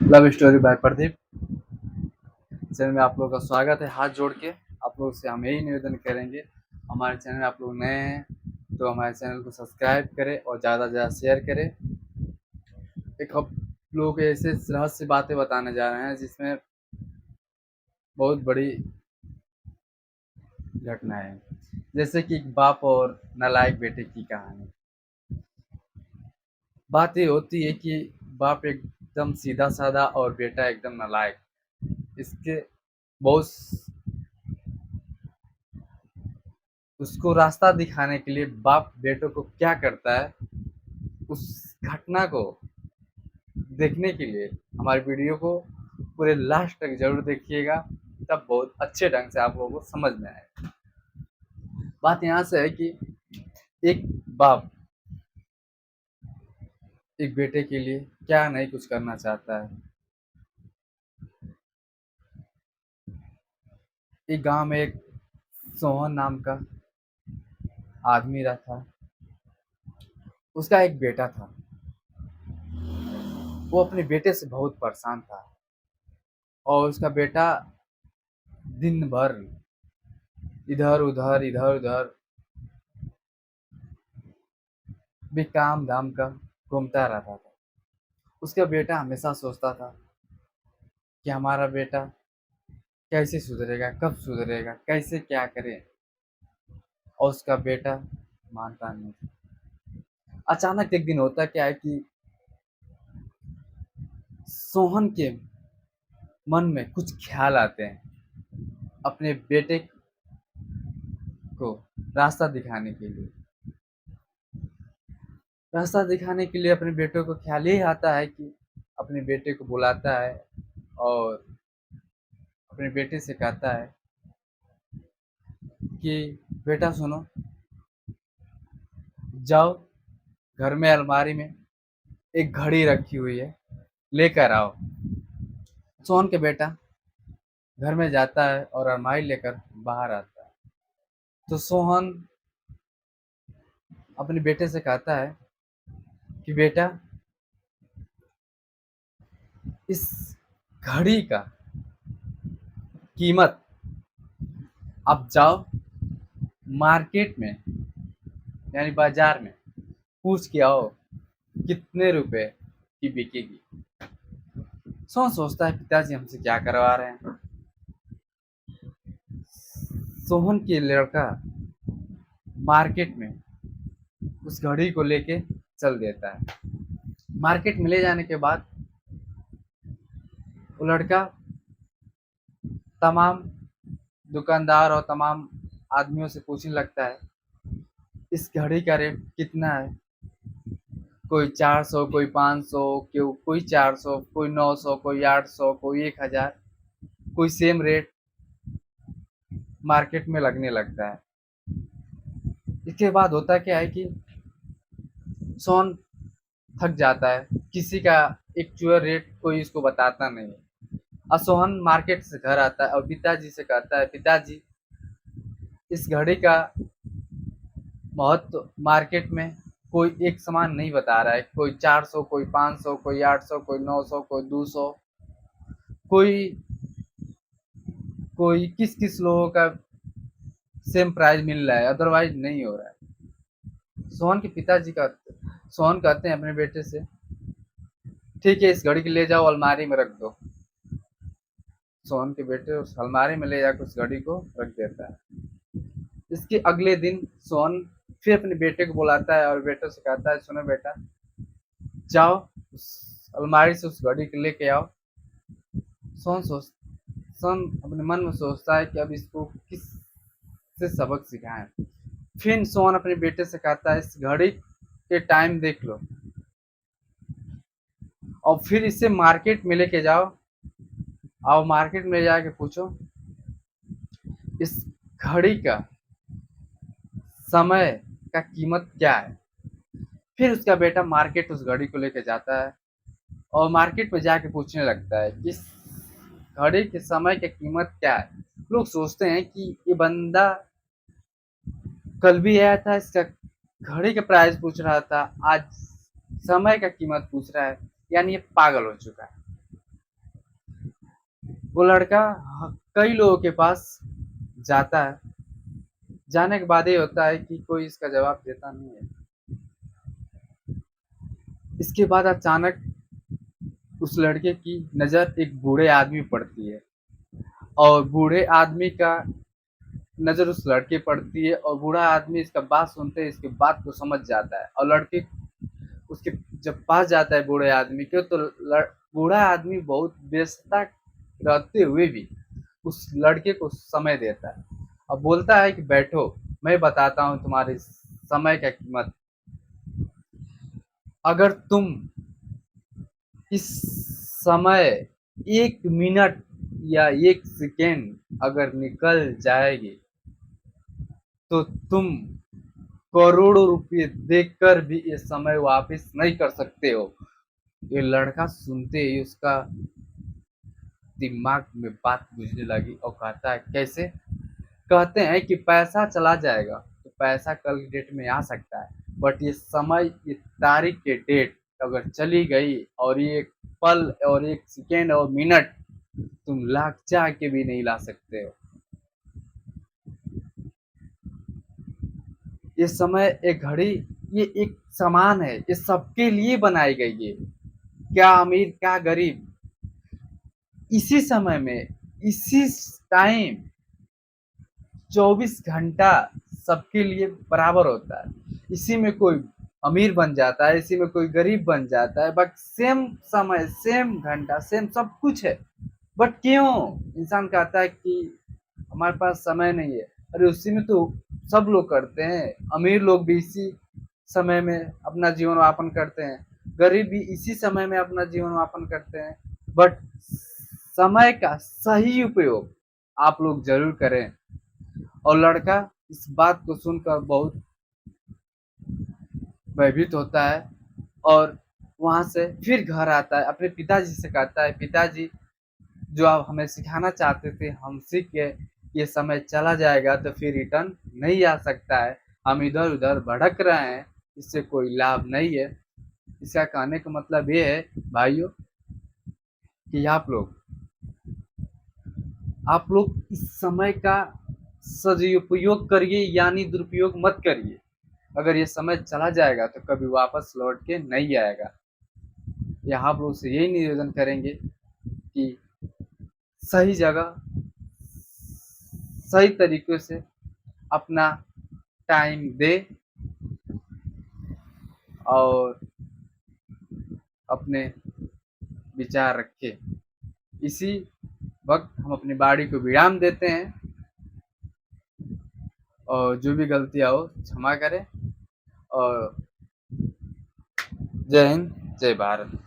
Love story by Pradeep channel में आप लोगों का स्वागत है। हाथ जोड़ के आप लोगों से हम यही निवेदन करेंगे, हमारे चैनल में आप लोग नए हैं तो हमारे चैनल को सब्सक्राइब करें और ज़्यादा से ज़्यादा शेयर करें। एक हम लोगों के ऐसे रहस्य बातें बताने जा रहे हैं जिसमें बहुत बड़ी घटना है, जैसे कि एक बाप और नालायक बेटे की कहानी। बात ये होती है कि बाप एकदम सीधा साधा और बेटा एकदम नालायक। इसके बहुत उसको रास्ता दिखाने के लिए बाप बेटों को क्या करता है, उस घटना को देखने के लिए हमारी वीडियो को पूरे लास्ट तक जरूर देखिएगा, तब बहुत अच्छे ढंग से आप लोगों को समझ में आएगा। बात यहाँ से है कि एक बाप एक बेटे के लिए क्या नहीं कुछ करना चाहता है। एक गांव में एक सोहन नाम का आदमी रहता। उसका एक बेटा था। वो अपने बेटे से बहुत परेशान था और उसका बेटा दिन भर इधर उधर भी काम धाम का घूमता रहता था। उसका बेटा हमेशा सोचता था कि हमारा बेटा कैसे सुधरेगा, कब सुधरेगा, कैसे क्या करे, और उसका बेटा मानता नहीं। अचानक एक दिन होता क्या है कि सोहन के मन में कुछ ख्याल आते हैं अपने बेटे को रास्ता दिखाने के लिए। रास्ता दिखाने के लिए अपने बेटे को ख्याल यही आता है कि अपने बेटे को बुलाता है और अपने बेटे से कहता है कि बेटा सुनो, जाओ घर में अलमारी में एक घड़ी रखी हुई है, लेकर आओ। सोहन के बेटा घर में जाता है और अलमारी लेकर बाहर आता है। तो सोहन अपने बेटे से कहता है कि बेटा, इस घड़ी का कीमत आप जाओ मार्केट में यानी बाजार में पूछ के आओ कितने रुपए की बिकेगी। सोहन सोचता है पिताजी हमसे क्या करवा रहे हैं। सोहन के लड़का मार्केट में उस घड़ी को लेके चल देता है। मार्केट में ले जाने के बाद वो लड़का तमाम दुकानदार और तमाम आदमियों से पूछने लगता है इस घड़ी का रेट कितना है। कोई 400, कोई 500, कोई 400, कोई 900, कोई 800, कोई 1000, कोई सेम रेट मार्केट में लगने लगता है। इसके बाद होता क्या है कि सोन थक जाता है, किसी का एक्चुअल रेट कोई इसको बताता नहीं है। और सोहन मार्केट से घर आता है और पिताजी से कहता है पिताजी, इस घड़ी का महत्व मार्केट में कोई एक समान नहीं बता रहा है। कोई 400, कोई 500, कोई 800, कोई 900, कोई 200, कोई कोई किस किस लोगों का सेम प्राइस मिल रहा है, अदरवाइज नहीं हो रहा है। सोहन के पिताजी का सोहन कहते हैं अपने बेटे से ठीक है, इस घड़ी को ले जाओ अलमारी में रख दो। सोहन के बेटे उस अलमारी में ले जाकर उस घड़ी को रख देता है। इसके अगले दिन सोहन फिर अपने बेटे को बुलाता है और बेटे से कहता है सुनो बेटा, जाओ उस अलमारी से उस घड़ी को लेके आओ। सोहन सोच सोहन अपने मन में सोचता है कि अब इसको किस से सबक सिखाएं। फिर सोहन अपने बेटे से कहता है इस घड़ी के टाइम देख लो और फिर इसे मार्केट में लेके जाओ और मार्केट में ले जाके पूछो इस घड़ी का समय का कीमत क्या है। फिर उसका बेटा मार्केट उस घड़ी को लेके जाता है और मार्केट में जाके पूछने लगता है कि इस घड़ी के समय की कीमत क्या है। लोग सोचते हैं कि ये बंदा कल भी आया था, इसका घड़ी का प्राइस पूछ रहा था, आज समय का कीमत पूछ रहा है, यानी ये पागल हो चुका है। वो लड़का कई लोगों के पास जाता है, जाने के बाद ये होता है कि कोई इसका जवाब देता नहीं है। इसके बाद अचानक उस लड़के की नज़र एक बूढ़े आदमी पर पड़ती है, और बूढ़े आदमी का नज़र उस लड़के पर पड़ती है, और बूढ़ा आदमी इसका बात सुनते ही इसकी बात को समझ जाता है, और लड़के उसके जब पास जाता है बूढ़े आदमी के, तो बूढ़ा आदमी बहुत व्यस्तता रहते हुए भी उस लड़के को समय देता है, और बोलता है कि बैठो, मैं बताता हूँ तुम्हारे समय का कीमत। अगर तुम इस समय 1 मिनट या 1 सेकेंड अगर निकल जाएगी, तो तुम करोड़ों रुपए देकर भी ये समय वापस नहीं कर सकते हो। ये लड़का सुनते ही उसका दिमाग में बात बुझने लगी, और कहता है कैसे? कहते हैं कि पैसा चला जाएगा तो पैसा कल की डेट में आ सकता है, बट ये समय, ये तारीख के डेट अगर चली गई, और ये एक पल और 1 सेकेंड और मिनट तुम लाख चाह के भी नहीं ला सकते हो। ये समय, एक घड़ी, ये एक समान है, ये सबके लिए बनाई गई है, क्या अमीर क्या गरीब, इसी समय में, इसी टाइम 24 घंटा सबके लिए बराबर होता है। इसी में कोई अमीर बन जाता है, इसी में कोई गरीब बन जाता है, बट सेम समय, सेम घंटा, सेम सब कुछ है। बट क्यों इंसान कहता है कि हमारे पास समय नहीं है? अरे उसी में तो सब लोग करते हैं, अमीर लोग भी इसी समय में अपना जीवन यापन करते हैं, गरीब भी इसी समय में अपना जीवन यापन करते हैं। बट समय का सही उपयोग आप लोग जरूर करें। और लड़का इस बात को सुनकर बहुत भयभीत होता है, और वहां से फिर घर आता है, अपने पिताजी से कहता है, पिताजी, जो आप हमें सिखाना चाहते थे हम सीख गए, ये समय चला जाएगा तो फिर रिटर्न नहीं आ सकता है, हम इधर उधर भटक रहे हैं, इससे कोई लाभ नहीं है। इसका कहने का मतलब ये है भाइयों कि आप लोग इस समय का सदुपयोग करिए, यानी दुरुपयोग मत करिए। अगर ये समय चला जाएगा तो कभी वापस लौट के नहीं आएगा। यहाँ आप लोग से यही निवेदन करेंगे कि सही जगह, सही तरीके से अपना टाइम दे, और अपने विचार रखे। इसी वक्त हम अपनी बाड़ी को विराम देते हैं, और जो भी गलतियाँ हो क्षमा करें, और जय हिंद, जय भारत।